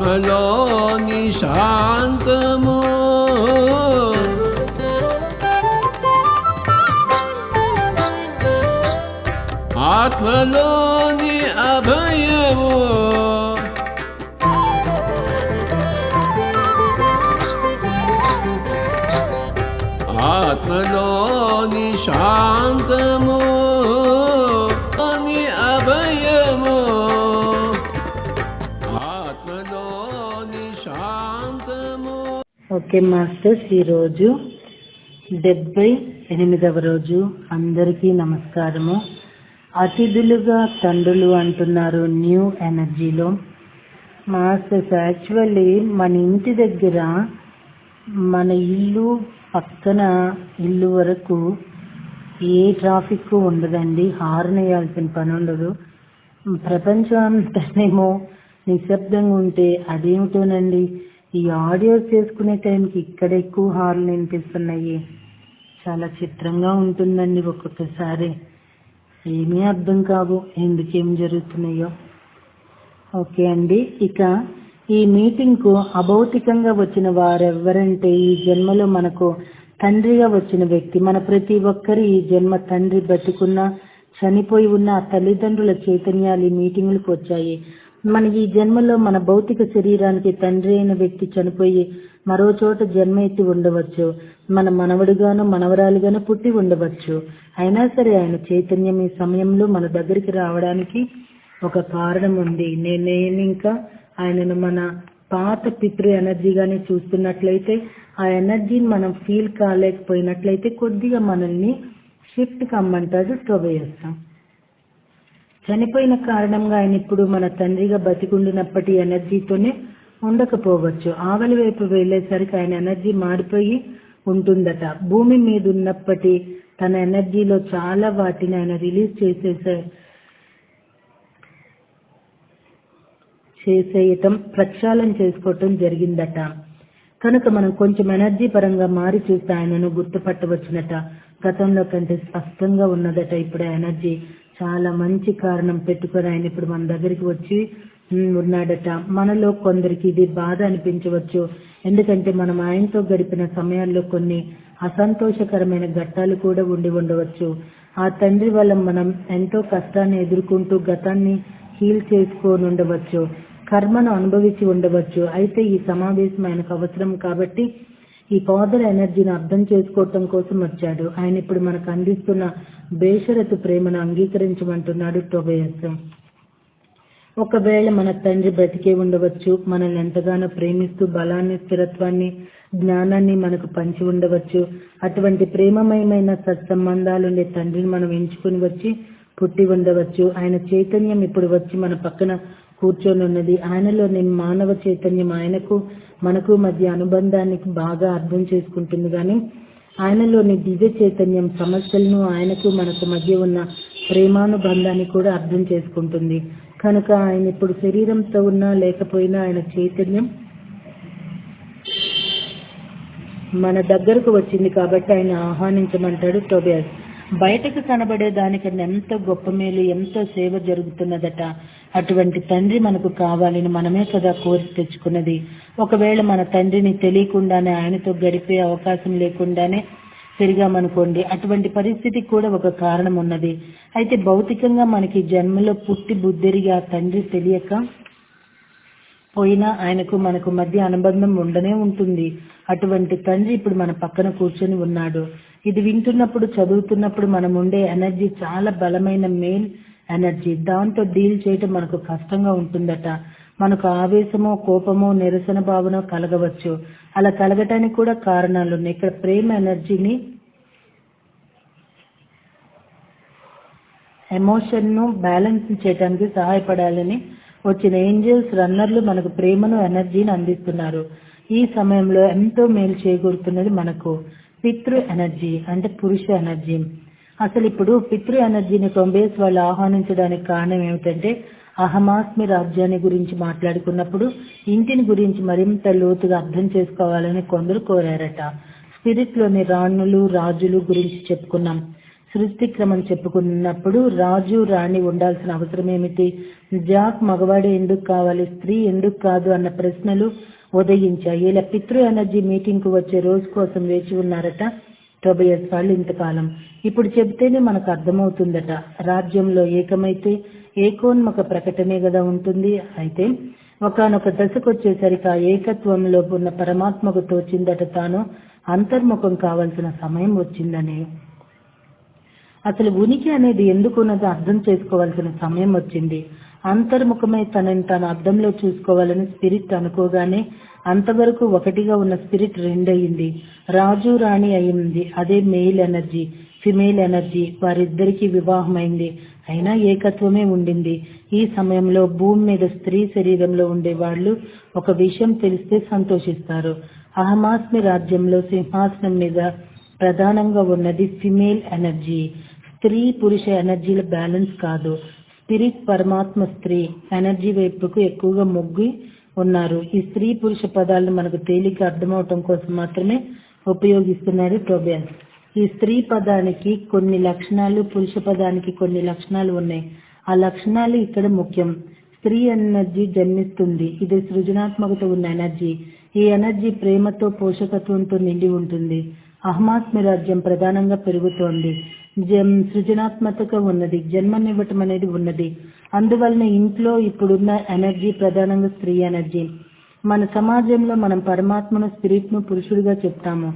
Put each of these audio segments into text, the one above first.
ఆత్మలోని శాంతము ఆత్మలోని అభయము ఆత్మలోని శాంతము అని అభయము ఆత్మలోని శాంతము. ఓకే మాస్టర్స్, ఈరోజు 78వ రోజు. అందరికీ నమస్కారము. అతిథులుగా తండ్రులు అంటున్నారు న్యూ ఎనర్జీలో. మాస్టర్స్, యాక్చువల్లీ మన ఇంటి దగ్గర మన ఇల్లు పక్కన ఇల్లు వరకు ఏ ట్రాఫిక్ ఉండదండి, హార్న్ వేయాల్సిన పని ఉండదు. ప్రపంచం అంతానేమో నిశ్శబ్దంగా ఉంటే అదేమిటోనండి ఈ ఆడియోస్ చేసుకునే టైంకి ఇక్కడ ఎక్కువ హార్న్ వినిపిస్తున్నాయి. చాలా చిత్రంగా ఉంటుందండి. ఒక్కొక్కసారి ఏమీ అర్థం కావు ఎందుకేం జరుగుతున్నాయో. ఓకే అండి, ఇక ఈ మీటింగ్కు అభౌతికంగా వచ్చిన వారెవరంటే ఈ జన్మలో మనకు తండ్రిగా వచ్చిన వ్యక్తి. మన ప్రతి ఒక్కరి ఈ జన్మ తండ్రి బతికున్నా చనిపోయి ఉన్న ఆ తల్లిదండ్రుల చైతన్యాలు ఈ మీటింగులకు వచ్చాయి. మన ఈ జన్మలో మన భౌతిక శరీరానికి తండ్రి అయిన వ్యక్తి చనిపోయి మరో చోట జన్మ ఎత్తి ఉండవచ్చు. మన మనవడిగానో మనవరాలుగానో పుట్టి ఉండవచ్చు. అయినా సరే ఆయన చైతన్యం ఈ సమయంలో మన దగ్గరికి రావడానికి ఒక కారణం ఉంది. నేను ఇంకా ఆయనను మన పాత పితృ ఎనర్జీగానే చూస్తున్నట్లయితే ఆ ఎనర్జీని మనం ఫీల్ కాలేకపోయినట్లయితే కొద్దిగా మనల్ని షిఫ్ట్ కమ్మంటాడు టోబియాస్. చనిపోయిన కారణంగా ఆయన ఇప్పుడు మన తండ్రిగా బతికుండినప్పటి ఎనర్జీతోనే ఉండకపోవచ్చు. ఆవలి వైపు వెళ్ళేసరికి ఆయన ఎనర్జీ మారిపోయి ఉంటుందట. భూమి మీద ఉన్నప్పటి తన ఎనర్జీలో చాలా వాటిని ఆయన రిలీజ్ చేసేయటం ప్రక్షాళన చేసుకోవటం జరిగిందట. కనుక మనం కొంచెం ఎనర్జీ పరంగా మారి చూస్తే ఆయనను గుర్తుపట్టవచ్చునట. గతంలో కంటే స్పష్టంగా ఉన్నదట. ఇప్పుడు ఆ ఎనర్జీ చాలా మంచి కారణం పెట్టుకొని ఆయన ఇప్పుడు మన దగ్గరికి వచ్చి ఉన్నాడట. మనలో కొందరికి ఇది బాధ అనిపించవచ్చు. ఎందుకంటే మనం ఆయనతో గడిపిన సమయాల్లో కొన్ని అసంతోషకరమైన ఘట్టాలు కూడా ఉండవచ్చు. ఆ తండ్రి వల్ల మనం ఎంతో కష్టాన్ని ఎదుర్కొంటూ గతాన్ని హీల్ చేసుకొని ఉండవచ్చు, కర్మను అనుభవించి ఉండవచ్చు. అయితే ఈ సమావేశం ఆయనకు అవసరం కాబట్టి ఈ ఫాదర్ ఎనర్జీని అర్థం చేసుకోవటం కోసం వచ్చాడు. ఆయన ఇప్పుడు మనకు అందిస్తున్న బేషరతు ప్రేమను అంగీకరించమంటున్నాడు టోబియాస్. ఒకవేళ మన తండ్రి బ్రతికే ఉండవచ్చు, మనల్ని ఎంతగానో ప్రేమిస్తూ బలాన్ని, స్థిరత్వాన్ని, జ్ఞానాన్ని మనకు పంచి ఉండవచ్చు. అటువంటి ప్రేమమయమైన సత్సంబంధాలుండే తండ్రిని మనం ఎంచుకుని వచ్చి పుట్టి ఉండవచ్చు. ఆయన చైతన్యం ఇప్పుడు వచ్చి మన పక్కన కూర్చొని ఉన్నది. ఆయనలోని మానవ చైతన్యం ఆయనకు మనకు మధ్య అనుబంధానికి బాగా అర్థం చేసుకుంటుంది. కానీ ఆయనలోని దివ్య చైతన్యం సమస్యలను ఆయనకు మనకు మధ్య ఉన్న ప్రేమానుబంధాన్ని కూడా అర్థం చేసుకుంటుంది. కనుక ఆయన ఇప్పుడు శరీరంతో ఉన్నా లేకపోయినా ఆయన చైతన్యం మన దగ్గరకు వచ్చింది కాబట్టి ఆయన ఆహ్వానించమంటాడు టోబియాస్. బయటకు కనబడే దానికన్నా ఎంతో గొప్ప మేలు, ఎంతో సేవ జరుగుతున్నదట. అటువంటి తండ్రి మనకు కావాలని మనమే కదా కోరి తెచ్చుకున్నది. ఒకవేళ మన తండ్రిని తెలియకుండానే ఆయనతో గడిపే అవకాశం లేకుండానే తిరిగామనుకోండి, అటువంటి పరిస్థితికి కూడా ఒక కారణం ఉన్నది. అయితే భౌతికంగా మనకి జన్మలో పుట్టి బుద్ధిరిగి ఆ తండ్రి తెలియక పోయినా ఆయనకు మనకు మధ్య అనుబంధం ఉండనే ఉంటుంది. అటువంటి తండ్రి ఇప్పుడు మన పక్కన కూర్చొని ఉన్నాడు. ఇది వింటున్నప్పుడు, చదువుతున్నప్పుడు మనం ఉండే ఎనర్జీ చాలా బలమైన మెయిన్ ఎనర్జీ. దాంతో డీల్ చేయటం మనకు కష్టంగా ఉంటుందట. మనకు ఆవేశమో, కోపమో, నిరసన భావన కలగవచ్చు. అలా కలగటానికి కూడా కారణాలు ఉన్నాయి. ఇక్కడ ప్రేమ ఎనర్జీని, ఎమోషన్ను బ్యాలెన్స్ చేయడానికి సహాయపడాలని వచ్చిన ఏంజల్స్, రన్నర్లు మనకు ప్రేమను, ఎనర్జీని అందిస్తున్నారు. ఈ సమయంలో ఎంతో మేలు చేకూరుతున్నది మనకు పితృ ఎనర్జీ, అంటే పురుష ఎనర్జీ. అసలు ఇప్పుడు పితృ ఎనర్జీని టోబియాస్ వాళ్ళు ఆహ్వానించడానికి కారణం ఏమిటంటే, అహమాస్మి రాజ్యాన్ని గురించి మాట్లాడుకున్నప్పుడు ఇంటిని గురించి మరింత లోతుగా అర్థం చేసుకోవాలని కొందరు కోరారట. స్పిరిట్ లోని రాణులు, రాజులు గురించి చెప్పుకున్నాం. సృష్టి క్రమం చెప్పుకున్నప్పుడు రాజు రాణి ఉండాల్సిన అవసరం ఏమిటి, జాక్ మగవాడే ఎందుకు కావాలి, స్త్రీ ఎందుకు కాదు అన్న ప్రశ్నలు ఉదయించాయి. ఇలా పితృ ఎనర్జీ మీటింగ్ కు వచ్చే రోజు కోసం వేచి ఉన్నారట టోబియాస్ వాళ్ళు ఇంతకాలం. ఇప్పుడు చెబితేనే మనకు అర్థమవుతుందట. రాజ్యంలో ఏకమైతే ఏకోన్ముఖ ప్రకటనే కదా ఉంటుంది. అయితే ఒకనొక దశకు వచ్చేసరికి ఆ ఏకత్వంలో ఉన్న పరమాత్మకు తోచిందట తాను అంతర్ముఖం కావాల్సిన సమయం వచ్చిందని. అసలు ఉనికి అనేది ఎందుకున్నదో అర్థం చేసుకోవాల్సిన సమయం వచ్చింది. అంతర్ముఖమై తనని తాను అర్థంలో చూసుకోవాలని స్పిరిట్ అనుకోగానే అంతవరకు ఒకటిగా ఉన్న స్పిరిట్ రెండయింది. రాజు రాణి అయింది. అదే మెయిల్ ఎనర్జీ, ఫిమేల్ ఎనర్జీ. వారిద్దరికీ వివాహమైంది. అయినా ఏకత్వమే ఉండింది. ఈ సమయంలో భూమి మీద స్త్రీ శరీరంలో ఉండే వాళ్ళు ఒక విషయం తెలిస్తే సంతోషిస్తారు. అహమాస్మి రాజ్యంలో సింహాసనం మీద ప్రధానంగా ఉన్నది ఫిమేల్ ఎనర్జీ. స్త్రీ పురుష ఎనర్జీల బ్యాలెన్స్ కాదు. స్పిరిట్ పరమాత్మ స్త్రీ ఎనర్జీ వైపుకు ఎక్కువగా మొగ్గి ఉన్నారు. ఈ స్త్రీ పురుష పదాలను మనకు తేలిక అర్థమవటం కోసం మాత్రమే ఉపయోగిస్తున్నాడు టోబియాస్. ఈ స్త్రీ పదానికి కొన్ని లక్షణాలు, పురుష పదానికి కొన్ని లక్షణాలు ఉన్నాయి. ఆ లక్షణాలు ఇక్కడ ముఖ్యం. స్త్రీ ఎనర్జీ జన్మిస్తుంది. ఇది సృజనాత్మకత ఉన్న ఎనర్జీ. ఈ ఎనర్జీ ప్రేమతో, పోషకత్వంతో నిండి ఉంటుంది. అహమాస్మి రాజ్యం ప్రధానంగా పెరుగుతోంది. సృజనాత్మకత ఉన్నది. జన్మనివ్వటం అనేది ఉన్నది. అందువలన ఇంట్లో ఇప్పుడున్న ఎనర్జీ ప్రధానంగా స్త్రీ ఎనర్జీ. మన సమాజంలో మనం పరమాత్మను, స్పిరిట్ ను పురుషుడిగా చెప్తాము.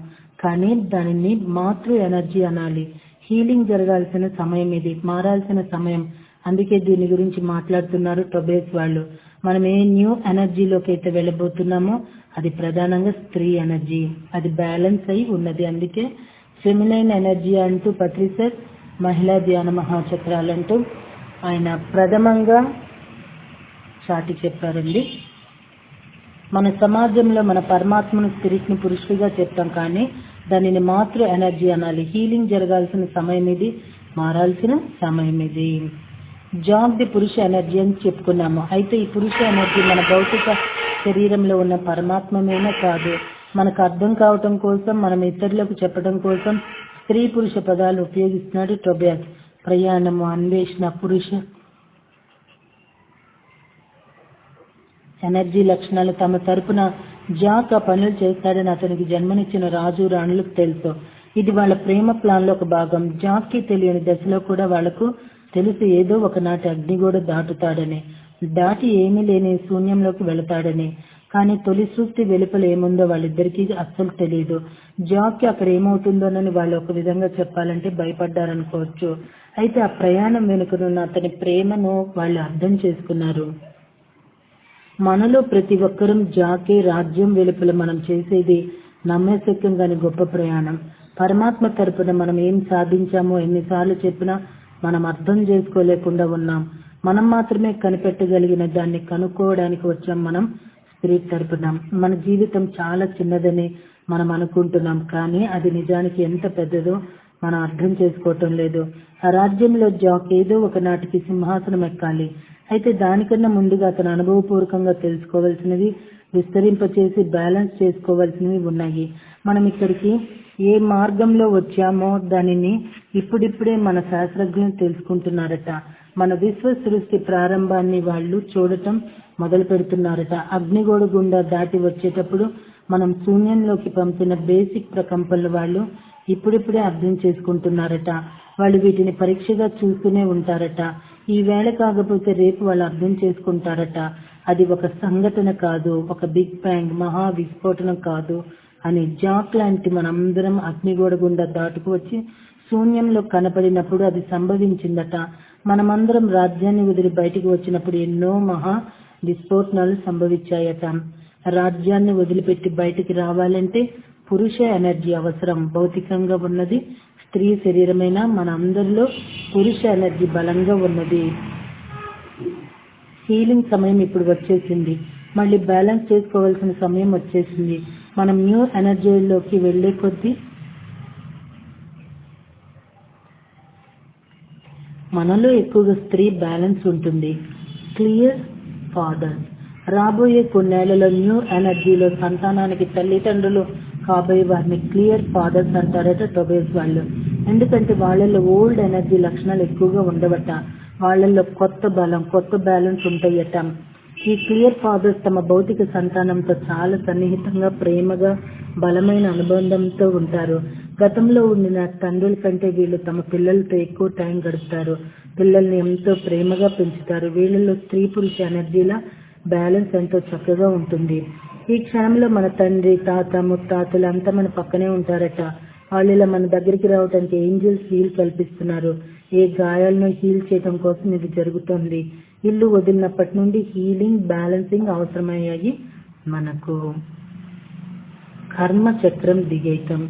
కానీ దానిని మాతృ ఎనర్జీ అనాలి. హీలింగ్ జరగాల్సిన సమయం ఇది, మారాల్సిన సమయం. అందుకే దీని గురించి మాట్లాడుతున్నారు టోబియాస్ వాళ్ళు. మనం ఏ న్యూ ఎనర్జీలోకి అయితే వెళ్ళబోతున్నామో అది ప్రధానంగా స్త్రీ ఎనర్జీ. అది బ్యాలెన్స్ అయి ఉన్నది. అందుకే ఫెమినైన్ ఎనర్జీ అంటూ పత్రిసర్ మహిళా ధ్యాన మహాచక్రాలంటూ ఆయన ప్రథమంగా చాటి చెప్పారండి. మన సమాజంలో మన పరమాత్మను, స్పిరిట్ ను పురుషుడిగా చెప్తాం. కానీ దానిని మాతృ ఎనర్జీ అనాలి. హీలింగ్ జరగాల్సిన సమయం ఇది, మారాల్సిన సమయం ఇది. జాబ్ ది పురుష ఎనర్జీ అని చెప్పుకున్నాము. అయితే ఈ పురుష ఎనర్జీ మన భౌతిక శరీరంలో ఉన్న పరమాత్మమేనా కాదు. మనకు అర్థం కావటం కోసం, మనం ఇతరులకు చెప్పడం కోసం స్త్రీ పురుష పదాలు ఉపయోగిస్తున్నాడు టోబియాస్. ప్రయాణము, అన్వేషణ, పురుష ఎనర్జీ లక్షణాలు తమ తరపున జాక్ ఆ పనులు చేస్తాడని అతనికి జన్మనిచ్చిన రాజు రాణులకు తెలుసు. ఇది వాళ్ళ ప్రేమ ప్లాన్ లో ఒక భాగం. జాక్ కి తెలియని దశలో కూడా వాళ్లకు తెలుసు ఏదో ఒకనాటి అగ్నిగోడ దాటుతాడని, దాటి ఏమీ లేని శూన్యంలోకి వెళతాడని. కానీ తొలి సృష్టి వెలుపల ఏముందో వాళ్ళిద్దరికీ అస్సలు తెలియదు. జాక్ కి అక్కడ ఏమవుతుందోనని వాళ్ళు ఒక విధంగా చెప్పాలంటే భయపడ్డారనుకోవచ్చు. అయితే ఆ ప్రయాణం వెనుకనున్న అతని ప్రేమను వాళ్ళు అర్థం చేసుకున్నారు. మనలో ప్రతి ఒక్కరూ జాకే రాజ్యం వెలుపల మనం చేసేది నమ్మశక్యంగాని గొప్ప ప్రయాణం. పరమాత్మ తరపున మనం ఏం సాధించామో ఎన్నిసార్లు చెప్పినా మనం అర్థం చేసుకోలేకుండా ఉన్నాం. మనం మాత్రమే కనిపెట్టగలిగిన దాన్ని కనుక్కోవడానికి వచ్చాం. మనం స్పిరిట్ తరపున మన జీవితం చాలా చిన్నదని మనం అనుకుంటున్నాం. కానీ అది నిజానికి ఎంత పెద్దదో మనం అర్థం చేసుకోవటం లేదు. ఆ రాజ్యంలో జాక్ ఏదో ఒకనాటికి సింహాసనం ఎక్కాలి. అయితే దానికన్నా ముందుగా అతను అనుభవపూర్వకంగా తెలుసుకోవాల్సినవి, విస్తరింపచేసి బ్యాలెన్స్ చేసుకోవాల్సినవి ఉన్నాయి. మనం ఇక్కడికి ఏ మార్గంలో వచ్చామో దానిని ఇప్పుడిప్పుడే మన శాస్త్రజ్ఞులు తెలుసుకుంటున్నారట. మన విశ్వ సృష్టి ప్రారంభాన్ని వాళ్ళు చూడటం మొదలు పెడుతున్నారట. అగ్నిగోడ గుండా దాటి వచ్చేటప్పుడు మనం శూన్యంలోకి పంపిన బేసిక్ ప్రకంపనలు వాళ్ళు ఇప్పుడిప్పుడే అర్థం చేసుకుంటున్నారట. వాళ్ళు వీటిని పరీక్షగా చూస్తూనే ఉంటారట. ఈ వేళ కాకపోతే రేపు వాళ్ళు అర్థం చేసుకుంటారట. అది ఒక సంఘటన కాదు, ఒక బిగ్ బ్యాంగ్ మహా విస్ఫోటనం కాదు అని. జాక్ లాంటి మనందరం అగ్నిగోడ గుండా దాటుకు వచ్చి శూన్యంలో కనపడినప్పుడు అది సంభవించిందట. మనమందరం రాజ్యాన్ని వదిలి బయటికి వచ్చినప్పుడు ఎన్నో మహా విస్ఫోటనాలు సంభవించాయట. రాజ్యాన్ని వదిలిపెట్టి బయటికి రావాలంటే పురుష ఎనర్జీ అవసరం. భౌతికంగా ఉన్నది స్త్రీ శరీరమైన మన అందరిలో పురుష ఎనర్జీ బలంగా ఉన్నది. హీలింగ్ సమయం ఇప్పుడు వచ్చేసింది. మళ్ళీ బ్యాలెన్స్ చేసుకోవాల్సిన సమయం వచ్చేసింది. మనం న్యూ ఎనర్జీలోకి వెళ్లే కొద్దీ మనలో ఎక్కువగా స్త్రీ బ్యాలెన్స్ ఉంటుంది. Clear father. రాబోయే కొన్నేళ్లలో న్యూ ఎనర్జీలో సంతానానికి తల్లిదండ్రులు కాబోయే వారిని క్లియర్ ఫాదర్స్ అంటారట టోబియాస్ వాళ్ళు. ఎందుకంటే వాళ్ళల్లో ఓల్డ్ ఎనర్జీ లక్షణాలు ఎక్కువగా ఉండవట. వాళ్ళల్లో కొత్త బలం, కొత్త బ్యాలెన్స్ ఉంటాయట. ఈ క్లియర్ ఫాదర్స్ తమ భౌతిక సంతానంతో చాలా సన్నిహితంగా, ప్రేమగా, బలమైన అనుబంధంతో ఉంటారు. గతంలో ఉండిన తండ్రుల కంటే వీళ్ళు తమ పిల్లలతో ఎక్కువ టైం గడుపుతారు. పిల్లల్ని ఎంతో ప్రేమగా పెంచుతారు. వీళ్ళలో స్త్రీ పురుష ఎనర్జీల బ్యాలెన్స్ ఎంతో చక్కగా ఉంటుంది. ఈ క్షణంలో మన తండ్రి, తాత, ముత్తాతలు అంతా మన పక్కనే ఉంటారట. వాళ్ళు ఇలా మన దగ్గరికి రావడానికి ఏంజల్స్ హీల్ కల్పిస్తున్నారు. ఏ గాయాలను హీల్ చేయడం కోసం ఇది జరుగుతుంది. ఇల్లు వదిలినప్పటి నుండి హీలింగ్, బ్యాలెన్సింగ్ అవసరమయ్యాయి మనకు. కర్మ చక్రం దిగేయటం.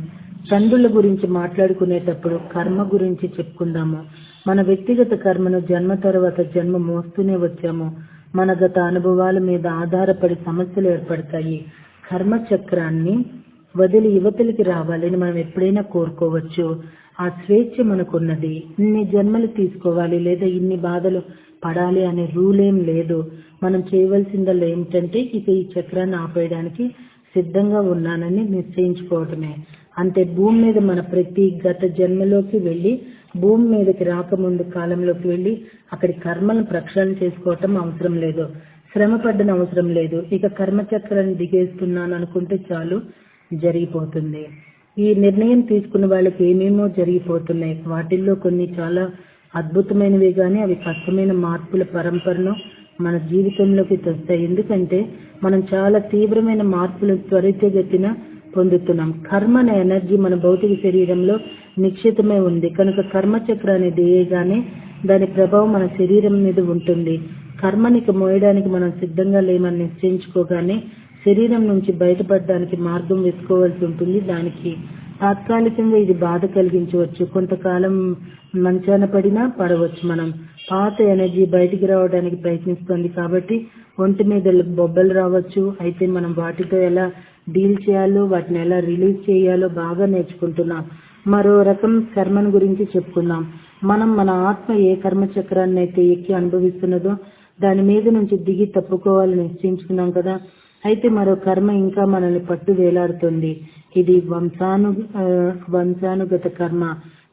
తండ్రుల గురించి మాట్లాడుకునేటప్పుడు కర్మ గురించి చెప్పుకుందాము. మన వ్యక్తిగత కర్మను జన్మ తర్వాత జన్మ మోస్తూనే వచ్చాము. మన గత అనుభవాల మీద ఆధారపడి సమస్యలు ఏర్పడతాయి. కర్మ చక్రాన్ని వదిలి యువతలకి రావాలని మనం ఎప్పుడైనా కోరుకోవచ్చు. ఆ స్వేచ్ఛ మనకున్నది. ఇన్ని జన్మలు తీసుకోవాలి లేదా ఇన్ని బాధలు పడాలి అనే రూల్ ఏం లేదు. మనం చేయవలసిందల్లా ఏమిటంటే ఇక ఈ చక్రాన్ని ఆపేయడానికి సిద్ధంగా ఉన్నానని నిశ్చయించుకోవటమే. అంటే భూమి మీద మన ప్రతి గత జన్మలోకి వెళ్ళి, భూమి మీదకి రాకముందు కాలంలోకి వెళ్ళి అక్కడి కర్మలను ప్రక్షాళన చేసుకోవటం అవసరం లేదు. శ్రమ పడ్డన అవసరం లేదు. ఇక కర్మచక్రాన్ని దిగేస్తున్నాను అనుకుంటే చాలు, జరిగిపోతుంది. ఈ నిర్ణయం తీసుకున్న వాళ్ళకి ఏమేమో జరిగిపోతున్నాయి. వాటిల్లో కొన్ని చాలా అద్భుతమైనవి, కానీ అవి కష్టమైన మార్పుల పరంపరను మన జీవితంలోకి తెస్తాయి. ఎందుకంటే మనం చాలా తీవ్రమైన మార్పులు త్వరితగతిన పొందుతున్నాం. కర్మ అనే ఎనర్జీ మన భౌతిక శరీరంలో నిక్షితమై ఉంది కనుక కర్మచక్రాన్ని దిగగానే దాని ప్రభావం మన శరీరం మీద ఉంటుంది. కర్మనికి మోయడానికి మనం సిద్ధంగా లేమని నిశ్చయించుకోగానే శరీరం నుంచి బయటపడడానికి మార్గం వెతుకోవాల్సి ఉంటుంది. దానికి తాత్కాలికంగా ఇది బాధ కలిగించవచ్చు. కొంతకాలం మంచాన పడినా పడవచ్చు. మనం పాత ఎనర్జీ బయటికి రావడానికి ప్రయత్నిస్తుంది కాబట్టి ఒంటి మీద బొబ్బలు రావచ్చు. అయితే మనం వాటితో ఎలా డీల్ చేయాలో, వాటిని ఎలా రిలీజ్ చేయాలో బాగా నేర్చుకుంటున్నాం. మరో రకం కర్మను గురించి చెప్పుకుందాం. మనం మన ఆత్మ ఏ కర్మచక్రాన్ని అయితే ఎక్కి అనుభవిస్తున్నదో దాని మీద నుంచి దిగి తప్పుకోవాలని నిశ్చయించుకున్నాం కదా. అయితే మరో కర్మ ఇంకా మనల్ని పట్టు వేలాడుతుంది. ఇది వంశానుగత కర్మ.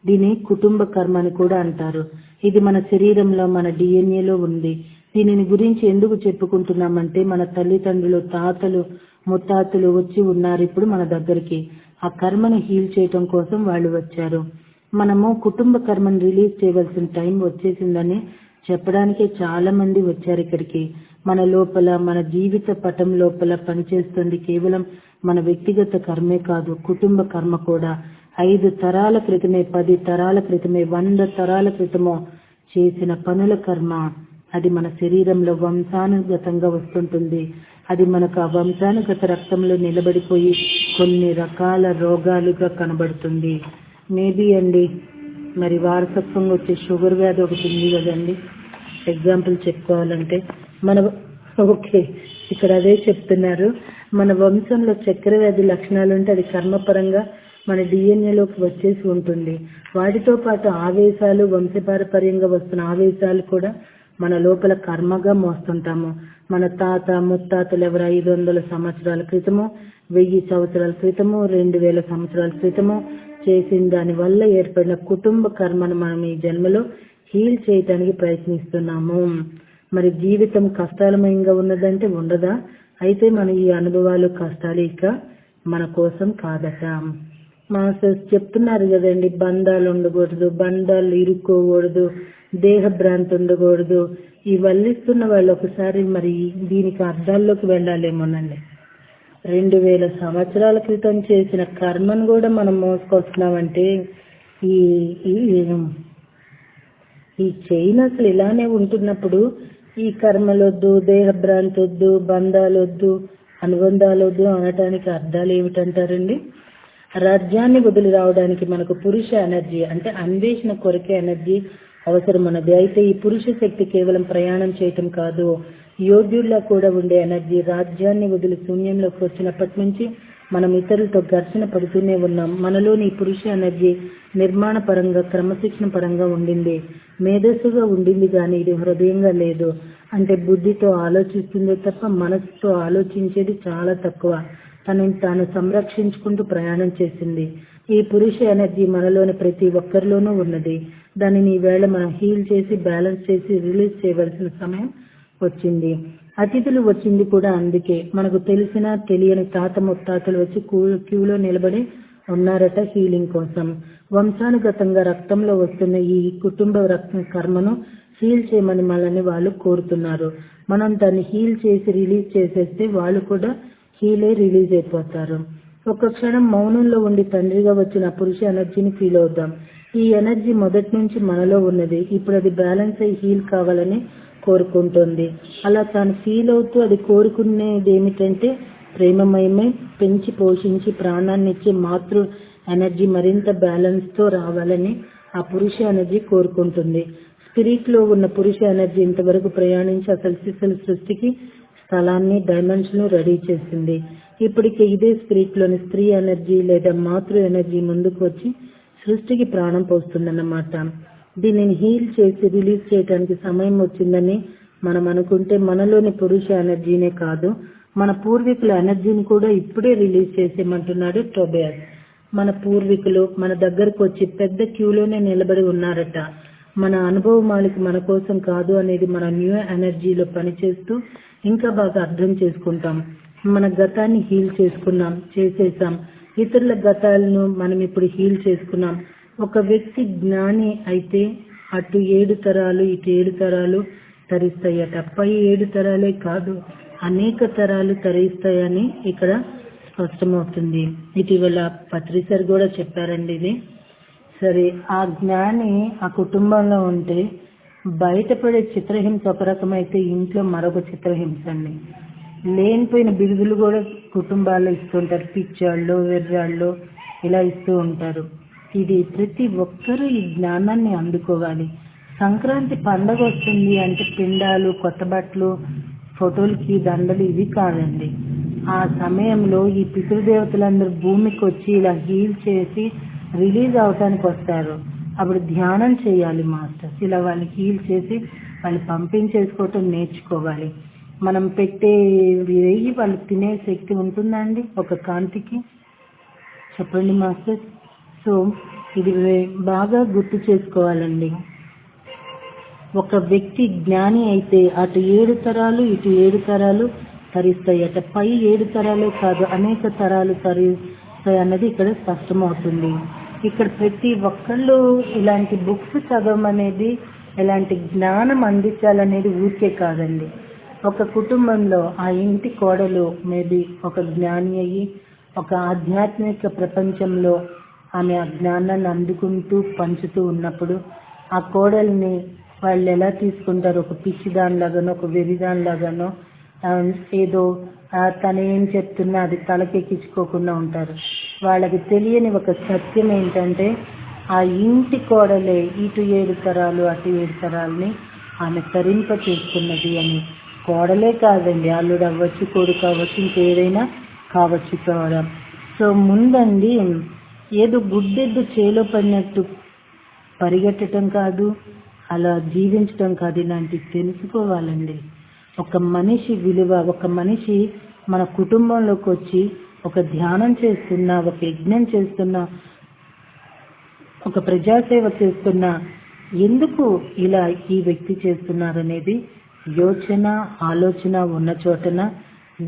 దీని కుటుంబ కర్మ అని కూడా అంటారు. ఇది మన శరీరంలో, మన డిఎన్ఏలో ఉంది. దీనిని గురించి ఎందుకు చెప్పుకుంటున్నామంటే మన తల్లిదండ్రులు, తాతలు, ముత్తాతలు వచ్చి ఉన్నారు ఇప్పుడు మన దగ్గరికి. ఆ కర్మను హీల్ చేయటం కోసం వాళ్ళు వచ్చారు. మనము కుటుంబ కర్మను రిలీజ్ చేయవలసిన టైం వచ్చేసిందని చెప్పడానికే చాలా మంది వచ్చారు ఇక్కడికి. మన లోపల, మన జీవిత పటం లోపల పనిచేస్తుంది కేవలం మన వ్యక్తిగత కర్మే కాదు, కుటుంబ కర్మ కూడా. 5 తరాల క్రితమే, 10 తరాల క్రితమే, 100 తరాల క్రితమో చేసిన పనుల కర్మ అది మన శరీరంలో వంశానుగతంగా వస్తుంటుంది. అది మనకు ఆ వంశానుగత రక్తంలో నిలబడిపోయి కొన్ని రకాల రోగాలుగా కనబడుతుంది. మేబీ అండి, మరి వారసత్వంగా వచ్చే షుగర్ వ్యాధి ఒకటి ఉంది కదండి. ఎగ్జాంపుల్ చెప్పుకోవాలంటే ఓకే, ఇక్కడ అదే చెప్తున్నారు. మన వంశంలో చక్కెర వ్యాధి లక్షణాలు ఉంటే అది కర్మపరంగా మన డిఎన్ఏలోకి వచ్చేసి ఉంటుంది. వాటితో పాటు ఆవేశాలు, వంశపారపర్యంగా వస్తున్న ఆవేశాలు కూడా మన లోపల కర్మగా మోస్తుంటాము. మన తాత ముత్తాతలు ఎవరు 500 సంవత్సరాల క్రితమో, 1000 సంవత్సరాల క్రితమో, 2000 సంవత్సరాల క్రితమో చేసిన దాని వల్ల ఏర్పడిన కుటుంబ కర్మను మనం ఈ జన్మలో హీల్ చేయటానికి ప్రయత్నిస్తున్నాము. మరి జీవితం కష్టాలమయంగా ఉన్నదంటే ఉండదా? అయితే మన ఈ అనుభవాలు, కష్టాలు ఇక మన కోసం కాదట. మాస్టర్స్ చెప్తున్నారు కదండి, బంధాలు ఉండకూడదు, బంధాలు ఇరుక్కోకూడదు, దేహ భ్రాంతి ఉండకూడదు. ఈ వల్లిస్తున్న వాళ్ళు ఒకసారి మరి దీనికి అర్థాల్లోకి వెళ్ళాలేమోనండి. 2000 సంవత్సరాల క్రితం చేసిన కర్మను కూడా మనం మోసుకొస్తున్నామంటే ఈ చైన్ అసలు ఇలానే ఉంటున్నప్పుడు ఈ కర్మలొద్దు, దేహ భ్రాంతి వద్దు, బంధాలొద్దు, అనుబంధాలొద్దు అనటానికి అర్థాలు ఏమిటంటారండి? రాజ్యాన్ని వదిలి రావడానికి మనకు పురుష ఎనర్జీ అంటే అన్వేషణ కొరకే ఎనర్జీ అవసరమన్నది. అయితే ఈ పురుష శక్తి కేవలం ప్రయాణం చేయటం కాదు, యోగ్యుల్లా కూడా ఉండే ఎనర్జీ. రాజ్యాన్ని వదిలి శూన్యంలోకి వచ్చినప్పటి నుంచి మనం ఇతరులతో ఘర్షణ పడుతూనే ఉన్నాం. మనలోని ఈ పురుష ఎనర్జీ నిర్మాణ పరంగా, క్రమశిక్షణ పరంగా ఉండింది, మేధస్సుగా ఉండింది, కానీ ఇది హృదయంగా లేదు. అంటే బుద్ధితో ఆలోచిస్తుందే తప్ప మనసుతో ఆలోచించేది చాలా తక్కువ. తనని తాను సంరక్షించుకుంటూ ప్రయాణం చేసింది. ఈ పురుష ఎనర్జీ మనలోని ప్రతి ఒక్కరిలోనూ ఉన్నది. దానిని ఈవేళ మనం హీల్ చేసి బ్యాలెన్స్ చేసి రిలీజ్ చేయవలసిన సమయం వచ్చింది. అతిథులు వచ్చింది కూడా అందుకే. మనకు తెలిసిన తెలియని తాత ముత్తాతలు వచ్చి క్యూలో నిలబడి ఉన్నారట హీలింగ్ కోసం. వంశానుగతంగా రక్తంలో వస్తున్న ఈ కుటుంబ కర్మను హీల్ చేయమని మనల్ని వాళ్ళు కోరుతున్నారు. మనం దాన్ని హీల్ చేసి రిలీజ్ చేసేస్తే వాళ్ళు కూడా హీలే రిలీజ్ అయిపోతారు. ఒక క్షణం మౌనంలో ఉండి తండ్రిగా వచ్చిన పురుష ఎనర్జీని ఫీల్ అవుదాం. ఈ ఎనర్జీ మొదటి నుంచి మనలో ఉన్నది. ఇప్పుడు అది బ్యాలెన్స్ అయ్యి హీల్ కావాలని కోరుకుంటుంది. అలా తాను ఫీల్ అవుతూ అది కోరుకునేది ఏమిటంటే ప్రేమమయమే, పెంచి పోషించి ప్రాణాన్ని ఇచ్చే మాతృ ఎనర్జీ మరింత బ్యాలెన్స్ తో రావాలని ఆ పురుష ఎనర్జీ కోరుకుంటుంది. స్పిరిట్ లో ఉన్న పురుష ఎనర్జీ ఇంతవరకు ప్రయాణించి అసలు సృష్టికి స్థలాన్ని డైమెన్షన్ రెడీ చేసింది. ఇప్పటికే ఇదే స్పిరిట్ లోని స్త్రీ ఎనర్జీ లేదా మాతృ ఎనర్జీ ముందుకు వచ్చి సృష్టికి ప్రాణం పోస్తుందన్నమాట. దీనిని హీల్ చేసి రిలీజ్ చేయడానికి సమయం వచ్చిందని మనం అనుకుంటే మనలోని పురుష ఎనర్జీనే కాదు, మన పూర్వీకుల ఎనర్జీని కూడా ఇప్పుడే రిలీజ్ చేసేయమంటున్నాడు టోబియాస్. మన పూర్వీకులు మన దగ్గరకు వచ్చి పెద్ద క్యూలోనే నిలబడి ఉన్నారట. మన అనుభవమాలికి మన కోసం కాదు అనేది మన న్యూ ఎనర్జీలో పనిచేస్తూ ఇంకా బాగా అర్థం చేసుకుంటాం. మన గతాన్ని హీల్ చేసేసాం. ఇతరుల గతాలను మనం ఇప్పుడు హీల్ చేసుకున్నాం. ఒక వ్యక్తి జ్ఞాని అయితే అటు 7 తరాలు ఇటు 7 తరాలు తరిస్తాయట. పై 7 తరాలే కాదు అనేక తరాలు తరిస్తాయని ఇక్కడ స్పష్టమవుతుంది. ఇటీవల పత్రిసర్ కూడా చెప్పారండి ఇది. సరే, ఆ జ్ఞాని ఆ కుటుంబంలో ఉంటే బయటపడే చిత్రహింస ఒక రకమైతే ఇంట్లో మరొక చిత్రహింస అండి. లేనిపోయిన బిరుదులు కూడా కుటుంబాల్లో ఇస్తుంటారు. పిచ్చాళ్ళు, వెర్రాళ్ళు ఇలా ఇస్తూ ఉంటారు. ఇది ప్రతి ఒక్కరూ ఈ జ్ఞానాన్ని అందుకోవాలి. సంక్రాంతి పండగ వస్తుంది అంటే పిండాలు, కొత్త బట్టలు, ఫోటోలకి దండలు ఇవి కాదండి. ఆ సమయంలో ఈ పితృదేవతలందరూ భూమికి వచ్చి ఇలా హీల్ చేసి రిలీజ్ అవటానికి వస్తారు. అప్పుడు ధ్యానం చేయాలి మాస్టర్స్. ఇలా వాళ్ళు హీల్ చేసి వాళ్ళు పంపించేసుకోవటం నేర్చుకోవాలి. మనం పెట్టే వెయ్యి వాళ్ళు తినే శక్తి ఉంటుందండి ఒక కాంతికి? చెప్పండి మాస్టర్స్. సో ఇది బాగా గుర్తు చేసుకోవాలండి. ఒక వ్యక్తి జ్ఞాని అయితే అటు 7 తరాలు ఇటు 7 తరాలు తరిస్తాయట. పై 7 తరాలే కాదు అనేక తరాలు తరిస్తాయి అన్నది ఇక్కడ స్పష్టమవుతుంది. ఇక్కడ ప్రతి ఒక్కళ్ళు ఇలాంటి బుక్స్ చదవమనేది, ఇలాంటి జ్ఞానం అందించాలనేది ఊరికే కాదండి. ఒక కుటుంబంలో ఆ ఇంటి కోడలు మేబీ ఒక జ్ఞాని అయ్యి ఒక ఆధ్యాత్మిక ప్రపంచంలో ఆమె ఆ జ్ఞానాన్ని అందుకుంటూ పంచుతూ ఉన్నప్పుడు ఆ కోడల్ని వాళ్ళు ఎలా తీసుకుంటారు? ఒక పిచ్చిదానిలాగానో ఒక వెరిదానిలాగానో ఏదో తను ఏం చెప్తున్నా అది తలకెక్కించుకోకుండా ఉంటారు. వాళ్ళకి తెలియని ఒక సత్యం ఏంటంటే ఆ ఇంటి కోడలే ఇటు 7 తరాలు అటు 7 తరాలని ఆమె తరింప చేసుకున్నది అని. కోడలే కాదండి, అల్లుడు అవ్వచ్చు, కొడుకు అవ్వచ్చు, ఇంకేదైనా కావచ్చు కూడా. సో ముందండి ఏదో గుడ్డెద్దు చేలో పడినట్టు పరిగెట్టడం కాదు, అలా జీవించడం కాదు, ఇలాంటివి తెలుసుకోవాలండి. ఒక మనిషి విలువ, ఒక మనిషి మన కుటుంబంలోకి వచ్చి ఒక ధ్యానం చేస్తున్నా, ఒక యజ్ఞం చేస్తున్నా, ఒక ప్రజాసేవ చేస్తున్నా ఎందుకు ఇలా ఈ వ్యక్తి చేస్తున్నారనేది యోచన ఆలోచన ఉన్న చోటన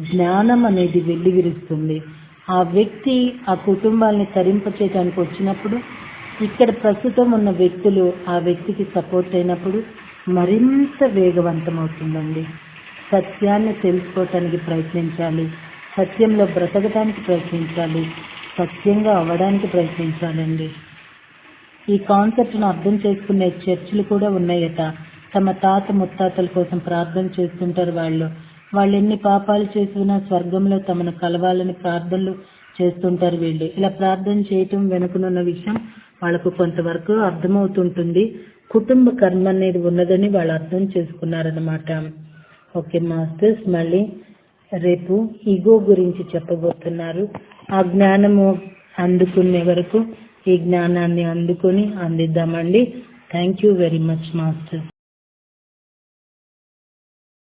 జ్ఞానం అనేది వెల్లివిరుస్తుంది. ఆ వ్యక్తి ఆ కుటుంబాన్ని తరింపచేయడానికి వచ్చినప్పుడు ఇక్కడ ప్రస్తుతం ఉన్న వ్యక్తులు ఆ వ్యక్తికి సపోర్ట్ అయినప్పుడు మరింత వేగవంతమవుతుందండి. సత్యాన్ని తెలుసుకోవటానికి ప్రయత్నించాలి, సత్యంలో బ్రతకడానికి ప్రయత్నించాలి, సత్యంగా అవ్వడానికి ప్రయత్నించాలండి. ఈ కాన్సెప్ట్ను అర్థం చేసుకునే చర్చిలు కూడా ఉన్నాయట. తమ తాత ముత్తాతల కోసం ప్రార్థన చేస్తుంటారు. వాళ్ళు ఎన్ని పాపాలు చేసినా స్వర్గంలో తమను కలవాలని ప్రార్థనలు చేస్తుంటారు వీళ్ళు. ఇలా ప్రార్థన చేయటం వెనుకనున్న విషయం వాళ్ళకు కొంతవరకు అర్థమవుతుంటుంది. కుటుంబ కర్మ అనేది ఉన్నదని వాళ్ళు అర్థం చేసుకున్నారన్నమాట. ఓకే మాస్టర్స్, మళ్ళీ రేపు ఈగో గురించి చెప్పబోతున్నారు. ఆ జ్ఞానము అందుకునే వరకు ఈ జ్ఞానాన్ని అందుకొని అందిద్దామండి. Thank you very much masters.